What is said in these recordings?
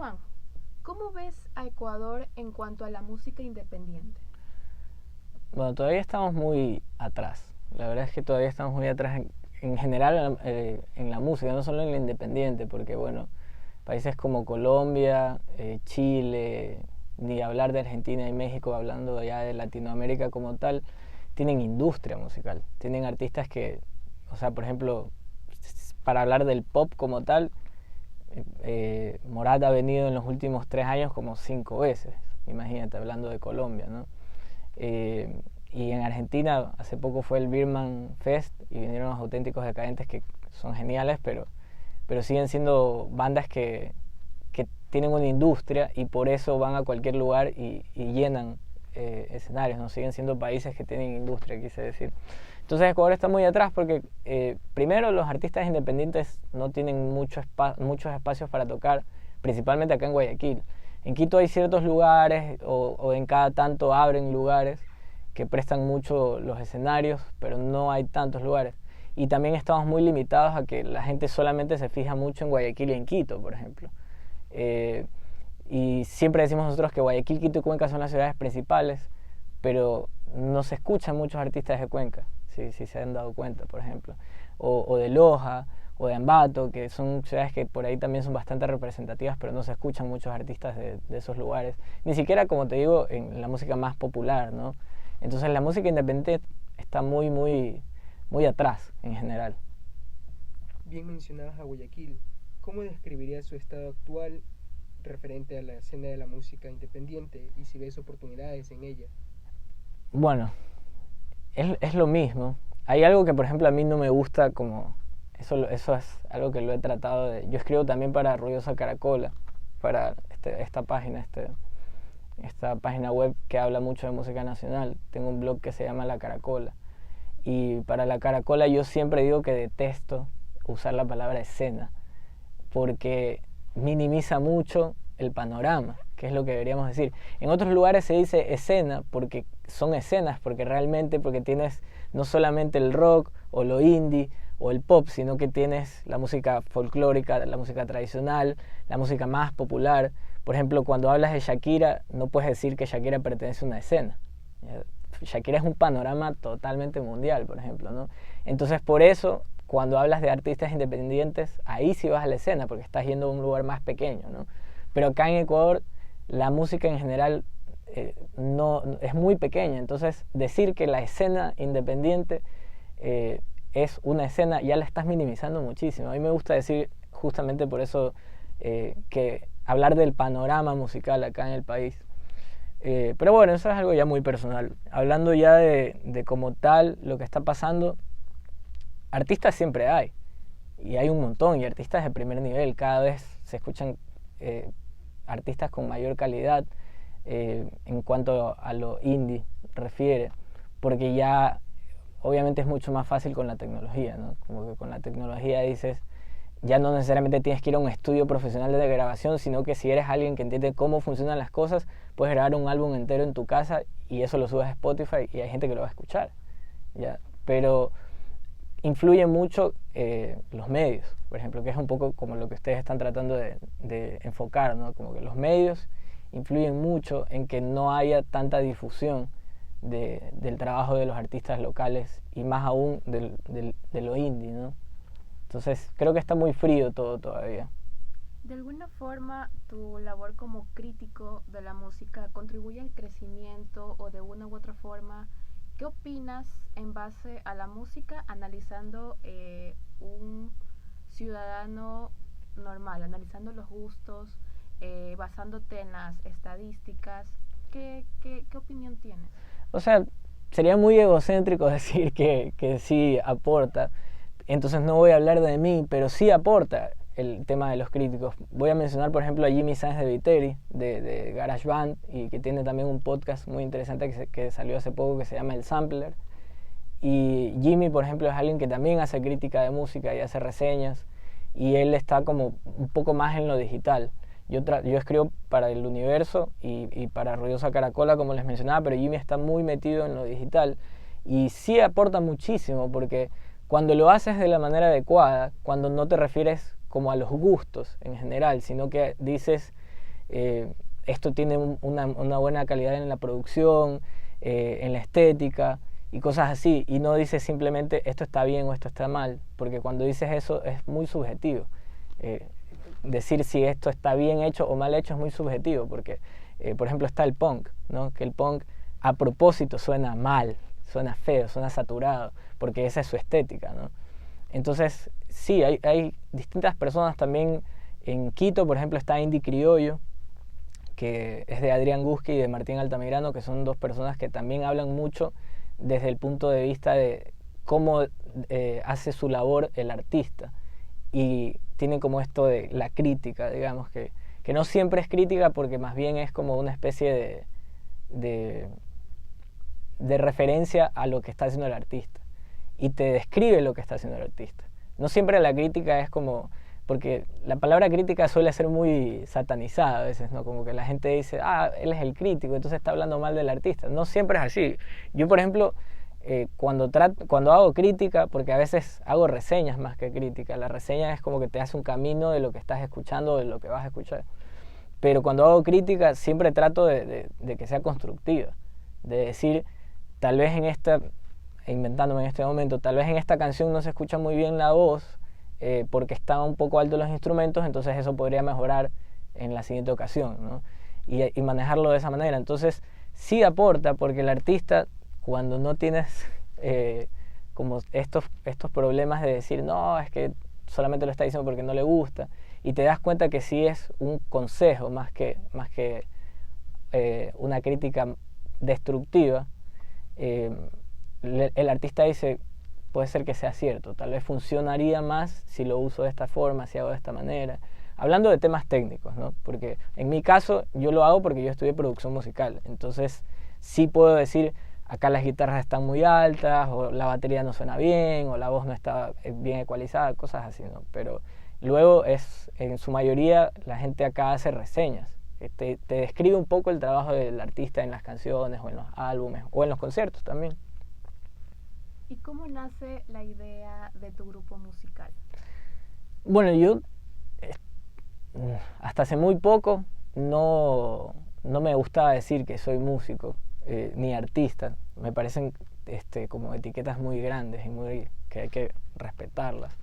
Juan, ¿cómo ves a Ecuador en cuanto a la música independiente? Bueno, todavía estamos muy atrás. La verdad es que todavía estamos muy atrás en general en la música, no solo en la independiente, porque bueno, países como Colombia, Chile, ni hablar de Argentina y México, hablando ya de Latinoamérica como tal, tienen industria musical, tienen artistas que, o sea, por ejemplo, para hablar del pop como tal, Morat ha venido en los últimos 3 años como 5 veces, imagínate, hablando de Colombia, ¿no? Eh, y en Argentina hace poco fue el Birman Fest y vinieron los Auténticos Decadentes, que son geniales, pero siguen siendo bandas que tienen una industria y por eso van a cualquier lugar y llenan escenarios, ¿no? Siguen siendo países que tienen industria, quise decir. Entonces Ecuador está muy atrás porque primero los artistas independientes no tienen muchos espacios para tocar, principalmente acá en Guayaquil. En Quito hay ciertos lugares o en cada tanto abren lugares que prestan mucho los escenarios, pero no hay tantos lugares. Y también estamos muy limitados a que la gente solamente se fija mucho en Guayaquil y en Quito, por ejemplo. Eh, y siempre decimos nosotros que Guayaquil, Quito y Cuenca son las ciudades principales, pero no se escuchan muchos artistas de Cuenca, si se han dado cuenta, por ejemplo. O de Loja, o de Ambato, que son ciudades que por ahí también son bastante representativas, pero no se escuchan muchos artistas de esos lugares. Ni siquiera, como te digo, en la música más popular, ¿no? Entonces la música independiente está muy atrás en general. Bien mencionabas a Guayaquil. ¿Cómo describirías su estado actual referente a la escena de la música independiente y si ves oportunidades en ella? Bueno, es lo mismo. Hay algo que, por ejemplo, a mí no me gusta, como eso es algo que lo he tratado de... Yo escribo también para Ruidosa Caracola, para esta página web que habla mucho de música nacional. Tengo un blog que se llama La Caracola. Y para La Caracola yo siempre digo que detesto usar la palabra escena, porque minimiza mucho el panorama, que es lo que deberíamos decir. En otros lugares se dice escena porque son escenas, porque tienes no solamente el rock o lo indie o el pop, sino que tienes la música folclórica, la música tradicional, la música más popular. Por ejemplo, cuando hablas de Shakira, no puedes decir que Shakira pertenece a una escena. Shakira es un panorama totalmente mundial, por ejemplo, ¿no? Entonces, por eso, cuando hablas de artistas independientes, ahí sí vas a la escena, porque estás yendo a un lugar más pequeño, ¿no? Pero acá en Ecuador, la música en general no, es muy pequeña. Entonces, decir que la escena independiente es una escena, ya la estás minimizando muchísimo. A mí me gusta decir, justamente por eso, que hablar del panorama musical acá en el país. Pero bueno, eso es algo ya muy personal. Hablando ya de como tal, lo que está pasando, artistas siempre hay. Y hay un montón, y artistas de primer nivel. Cada vez se escuchan artistas con mayor calidad en cuanto a lo indie refiere. Porque ya, obviamente es mucho más fácil con la tecnología, ¿no? Como que con la tecnología dices, ya no necesariamente tienes que ir a un estudio profesional de grabación, sino que si eres alguien que entiende cómo funcionan las cosas, puedes grabar un álbum entero en tu casa y eso lo subes a Spotify y hay gente que lo va a escuchar, ¿ya? Pero influye mucho los medios, por ejemplo, que es un poco como lo que ustedes están tratando de enfocar, ¿no? Como que los medios influyen mucho en que no haya tanta difusión del trabajo de los artistas locales y más aún de lo indie, ¿no? Entonces creo que está muy frío todo todavía. ¿De alguna forma tu labor como crítico de la música contribuye al crecimiento o de una u otra forma? ¿Qué opinas en base a la música analizando un ciudadano normal, analizando los gustos, basándote en las estadísticas? ¿Qué opinión tienes? O sea, sería muy egocéntrico decir que sí aporta. Entonces no voy a hablar de mí, pero sí aporta el tema de los críticos. Voy a mencionar, por ejemplo, a Jimmy Sáenz de Viteri, de GarageBand, y que tiene también un podcast muy interesante que salió hace poco que se llama El Sampler. Y Jimmy, por ejemplo, es alguien que también hace crítica de música y hace reseñas, y él está como un poco más en lo digital. Yo escribo para El Universo y para Ruidosa Caracola, como les mencionaba, pero Jimmy está muy metido en lo digital. Y sí aporta muchísimo, porque cuando lo haces de la manera adecuada, cuando no te refieres como a los gustos en general, sino que dices esto tiene una buena calidad en la producción, en la estética y cosas así, y no dices simplemente esto está bien o esto está mal, porque cuando dices eso es muy subjetivo. Decir si esto está bien hecho o mal hecho es muy subjetivo, porque por ejemplo está el punk, ¿no? Que el punk a propósito suena mal, suena feo, suena saturado, porque esa es su estética, ¿no? Entonces sí, hay distintas personas también. En Quito, por ejemplo, está Indie Criollo, que es de Adrián Gusque y de Martín Altamirano, que son dos personas que también hablan mucho desde el punto de vista de cómo hace su labor el artista. Y tienen como esto de la crítica, digamos, que no siempre es crítica porque más bien es como una especie de referencia a lo que está haciendo el artista. Y te describe lo que está haciendo el artista. No siempre la crítica es como... Porque la palabra crítica suele ser muy satanizada a veces, ¿no? Como que la gente dice, él es el crítico, entonces está hablando mal del artista. No siempre es así. Yo, por ejemplo, cuando hago crítica, porque a veces hago reseñas más que crítica, la reseña es como que te hace un camino de lo que estás escuchando, de lo que vas a escuchar. Pero cuando hago crítica siempre trato de que sea constructiva, de decir, tal vez inventándome en este momento, tal vez en esta canción no se escucha muy bien la voz, porque están un poco altos los instrumentos, entonces eso podría mejorar en la siguiente ocasión, ¿no? Y manejarlo de esa manera. Entonces sí aporta, porque el artista, cuando no tienes como estos problemas de decir, no, es que solamente lo está diciendo porque no le gusta, y te das cuenta que sí es un consejo más que una crítica destructiva, el artista dice, puede ser que sea cierto, tal vez funcionaría más si lo uso de esta forma, si hago de esta manera. Hablando de temas técnicos, ¿no? Porque en mi caso yo lo hago porque yo estudié producción musical, entonces sí puedo decir, acá las guitarras están muy altas, o la batería no suena bien, o la voz no está bien ecualizada, cosas así, ¿no? Pero luego en su mayoría la gente acá hace reseñas, te describe un poco el trabajo del artista en las canciones, o en los álbumes, o en los conciertos también. ¿Y cómo nace la idea de tu grupo musical? Bueno, yo hasta hace muy poco no me gustaba decir que soy músico ni artista. Me parecen como etiquetas muy grandes y que hay que respetarlas.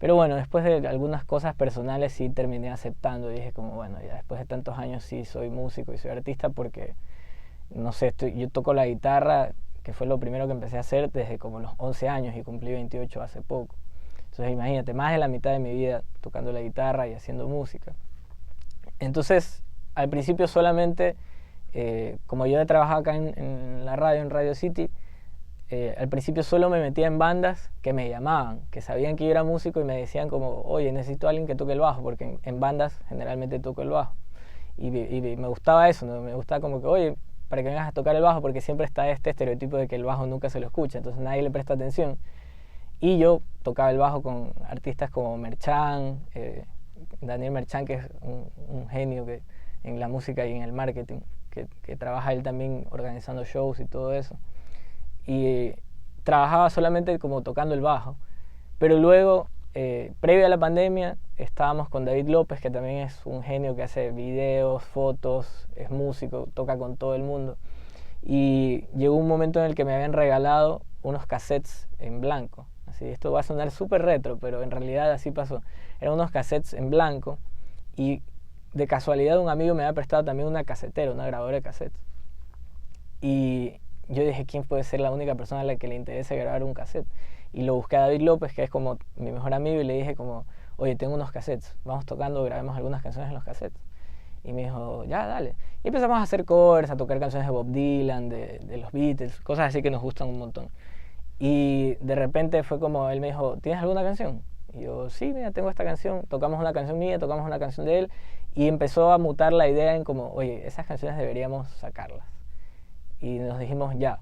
Pero bueno, después de algunas cosas personales sí terminé aceptando y dije como, bueno, ya después de tantos años sí soy músico y soy artista porque, no sé, yo toco la guitarra, que fue lo primero que empecé a hacer desde como los 11 años y cumplí 28 hace poco. Entonces imagínate, más de la mitad de mi vida tocando la guitarra y haciendo música. Entonces, al principio solamente, como yo he trabajado acá en la radio, en Radio City, al principio solo me metía en bandas que me llamaban, que sabían que yo era músico y me decían como, oye, necesito a alguien que toque el bajo, porque en bandas generalmente toco el bajo. Y me gustaba eso, ¿no? Me gustaba como que, oye, para que vengas a tocar el bajo, porque siempre está este estereotipo de que el bajo nunca se lo escucha, entonces nadie le presta atención. Y yo tocaba el bajo con artistas como Merchan, Daniel Merchan, que es un genio en la música y en el marketing, que trabaja él también organizando shows y todo eso. Y trabajaba solamente como tocando el bajo. Pero luego, previo a la pandemia, estábamos con David López, que también es un genio que hace videos, fotos, es músico, toca con todo el mundo. Y llegó un momento en el que me habían regalado unos cassettes en blanco. Así, esto va a sonar súper retro, pero en realidad así pasó. Eran unos cassettes en blanco y de casualidad un amigo me había prestado también una casetera, una grabadora de cassettes. Y yo dije, ¿quién puede ser la única persona a la que le interese grabar un cassette? Y lo busqué a David López, que es como mi mejor amigo, y le dije como, oye, tengo unos cassettes, vamos tocando, grabemos algunas canciones en los cassettes. Y me dijo, ya, dale. Y empezamos a hacer covers, a tocar canciones de Bob Dylan, de los Beatles, cosas así que nos gustan un montón. Y de repente fue como, él me dijo, ¿tienes alguna canción? Y yo, sí, mira, tengo esta canción. Tocamos una canción mía, tocamos una canción de él. Y empezó a mutar la idea en como, oye, esas canciones deberíamos sacarlas. Y nos dijimos, ya,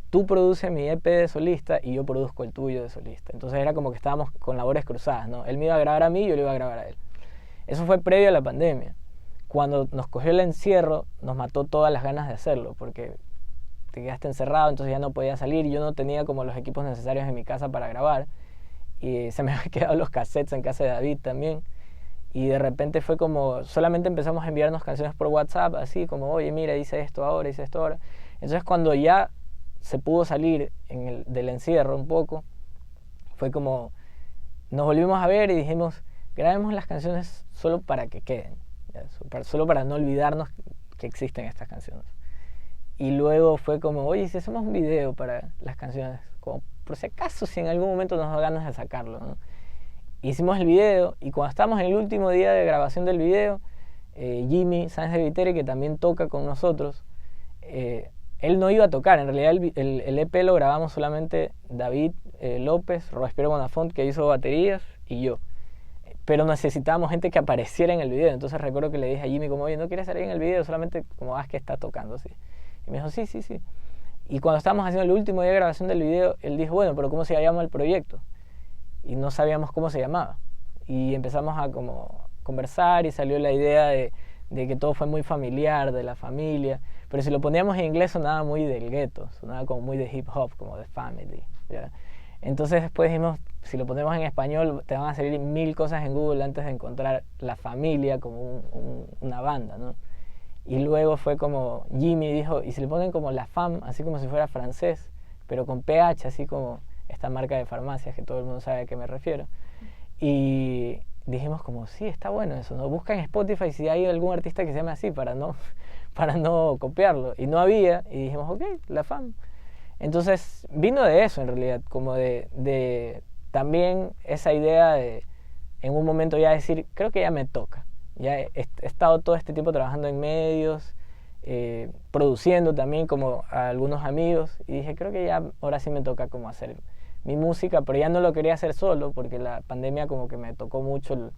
tú produces mi EP de solista y yo produzco el tuyo de solista. Entonces era como que estábamos con labores cruzadas, ¿no? Él me iba a grabar a mí y yo le iba a grabar a él. Eso fue previo a la pandemia. Cuando nos cogió el encierro, nos mató todas las ganas de hacerlo, porque te quedaste encerrado, entonces ya no podía salir. Yo no tenía como los equipos necesarios en mi casa para grabar. Y se me habían quedado los cassettes en casa de David también. y de repente fue como, solamente empezamos a enviarnos canciones por WhatsApp, así como, oye, mira, dice esto ahora. Entonces cuando ya se pudo salir del encierro un poco, fue como, nos volvimos a ver y dijimos, grabemos las canciones solo para que queden, solo para no olvidarnos que existen estas canciones. Y luego fue como, oye, si hacemos un video para las canciones, como por si acaso, si en algún momento nos da ganas de sacarlo, ¿no? Hicimos el video y cuando estábamos en el último día de grabación del video, Jimmy Sáenz de Viteri, que también toca con nosotros, él no iba a tocar. En realidad el EP lo grabamos solamente David López, Robespierre Bonafont, que hizo baterías, y yo. Pero necesitábamos gente que apareciera en el video. Entonces recuerdo que le dije a Jimmy como, oye, ¿no quieres salir en el video? Solamente como haz que está tocando, así. Y me dijo, sí. Y cuando estábamos haciendo el último día de grabación del video, él dijo, bueno, pero ¿cómo se llama el proyecto? Y no sabíamos cómo se llamaba. Y empezamos a como conversar y salió la idea de que todo fue muy familiar, de la familia. Pero si lo poníamos en inglés sonaba muy del gueto, sonaba como muy de hip hop, como de family, ¿ya? Entonces después dijimos, si lo ponemos en español te van a salir 1000 cosas en Google antes de encontrar la familia como una banda, ¿no? Y luego fue como, Jimmy dijo, y si le ponen como la fam, así como si fuera francés, pero con PH, así como esta marca de farmacias que todo el mundo sabe a qué me refiero. Y dijimos como, sí, está bueno eso, ¿no? Busca en Spotify si hay algún artista que se llame así para no copiarlo. Y no había, y dijimos, ok, la fam. Entonces vino de eso en realidad, como de también esa idea de en un momento ya decir, creo que ya me toca. Ya he estado todo este tiempo trabajando en medios, produciendo también como a algunos amigos, y dije, creo que ya ahora sí me toca como hacer mi música, pero ya no lo quería hacer solo porque la pandemia como que me tocó mucho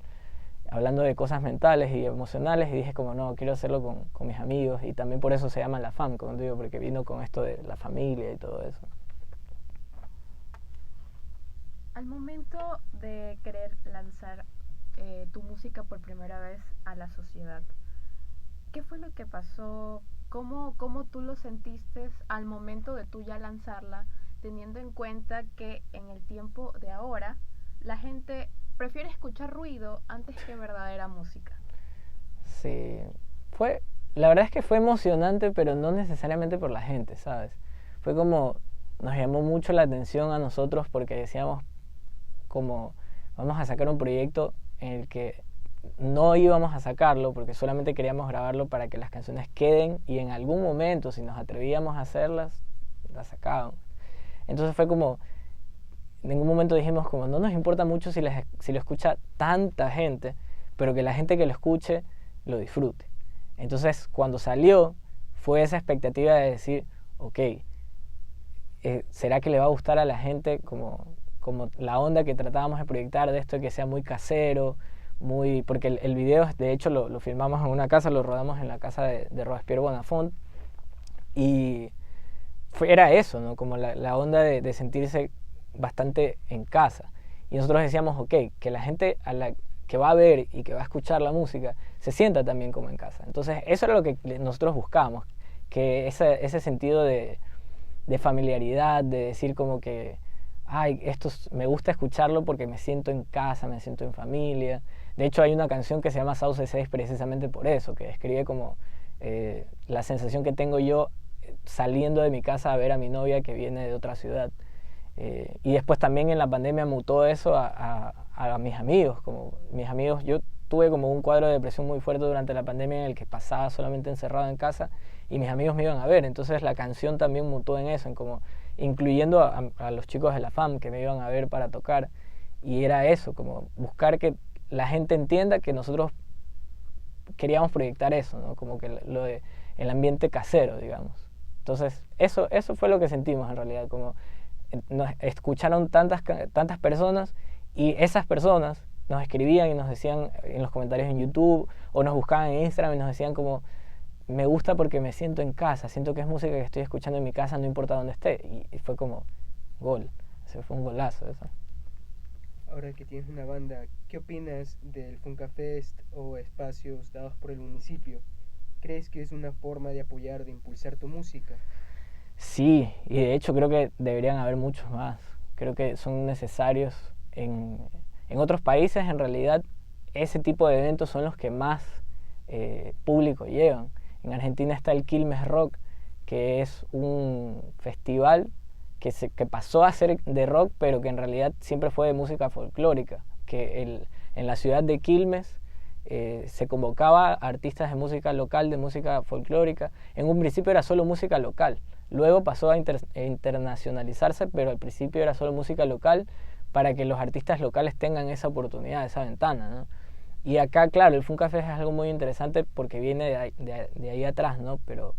hablando de cosas mentales y emocionales, y dije como no, quiero hacerlo con mis amigos, y también por eso se llama La Fam, como te digo, porque vino con esto de la familia y todo eso. Al momento de querer lanzar tu música por primera vez a la sociedad, ¿qué fue lo que pasó? ¿Cómo tú lo sentiste al momento de tú ya lanzarla, teniendo en cuenta que en el tiempo de ahora la gente prefiere escuchar ruido antes que verdadera música? Sí, la verdad es que fue emocionante, pero no necesariamente por la gente, ¿sabes? Fue como, nos llamó mucho la atención a nosotros porque decíamos como, vamos a sacar un proyecto en el que no íbamos a sacarlo porque solamente queríamos grabarlo para que las canciones queden, y en algún momento, si nos atrevíamos a hacerlas, las sacábamos. Entonces fue como, en ningún momento dijimos como, no nos importa mucho si lo escucha tanta gente, pero que la gente que lo escuche lo disfrute. Entonces cuando salió fue esa expectativa de decir, ok, ¿será que le va a gustar a la gente como la onda que tratábamos de proyectar de esto, de que sea muy casero, porque el video de hecho lo filmamos en una casa, lo rodamos en la casa de Robespierre Bonafont, y era eso, ¿no? Como la onda de sentirse bastante en casa. Y nosotros decíamos, ok, que la gente que va a ver y que va a escuchar la música se sienta también como en casa. Entonces eso era lo que nosotros buscábamos, que ese sentido de familiaridad, de decir como que, ay, esto me gusta escucharlo porque me siento en casa, me siento en familia. De hecho hay una canción que se llama Sauce 6 precisamente por eso, que describe como la sensación que tengo yo saliendo de mi casa a ver a mi novia que viene de otra ciudad. Y después también en la pandemia mutó eso a mis amigos. Como mis amigos, yo tuve como un cuadro de depresión muy fuerte durante la pandemia en el que pasaba solamente encerrado en casa y mis amigos me iban a ver. Entonces la canción también mutó en eso, en como incluyendo a los chicos de la FAM que me iban a ver para tocar. Y era eso, como buscar que la gente entienda que nosotros queríamos proyectar eso, ¿no? Como que lo de el ambiente casero, digamos. Entonces eso fue lo que sentimos en realidad, como nos escucharon tantas personas, y esas personas nos escribían y nos decían en los comentarios en YouTube, o nos buscaban en Instagram y nos decían como, me gusta porque me siento en casa, siento que es música que estoy escuchando en mi casa, no importa dónde esté. Y fue como gol, fue un golazo eso. Ahora que tienes una banda, ¿qué opinas del FunkaFest o espacios dados por el municipio? ¿Crees que es una forma de apoyar, de impulsar tu música? Sí, y de hecho creo que deberían haber muchos más. Creo que son necesarios en otros países. En realidad ese tipo de eventos son los que más público llevan. En Argentina está el Quilmes Rock, que es un festival que pasó a ser de rock, pero que en realidad siempre fue de música folclórica, que en la ciudad de Quilmes se convocaba a artistas de música local, de música folclórica. En un principio era solo música local, luego pasó a internacionalizarse, pero al principio era solo música local para que los artistas locales tengan esa oportunidad, esa ventana, ¿no? Y acá, claro, el Funka Fest es algo muy interesante porque viene de ahí atrás, ¿no? Pero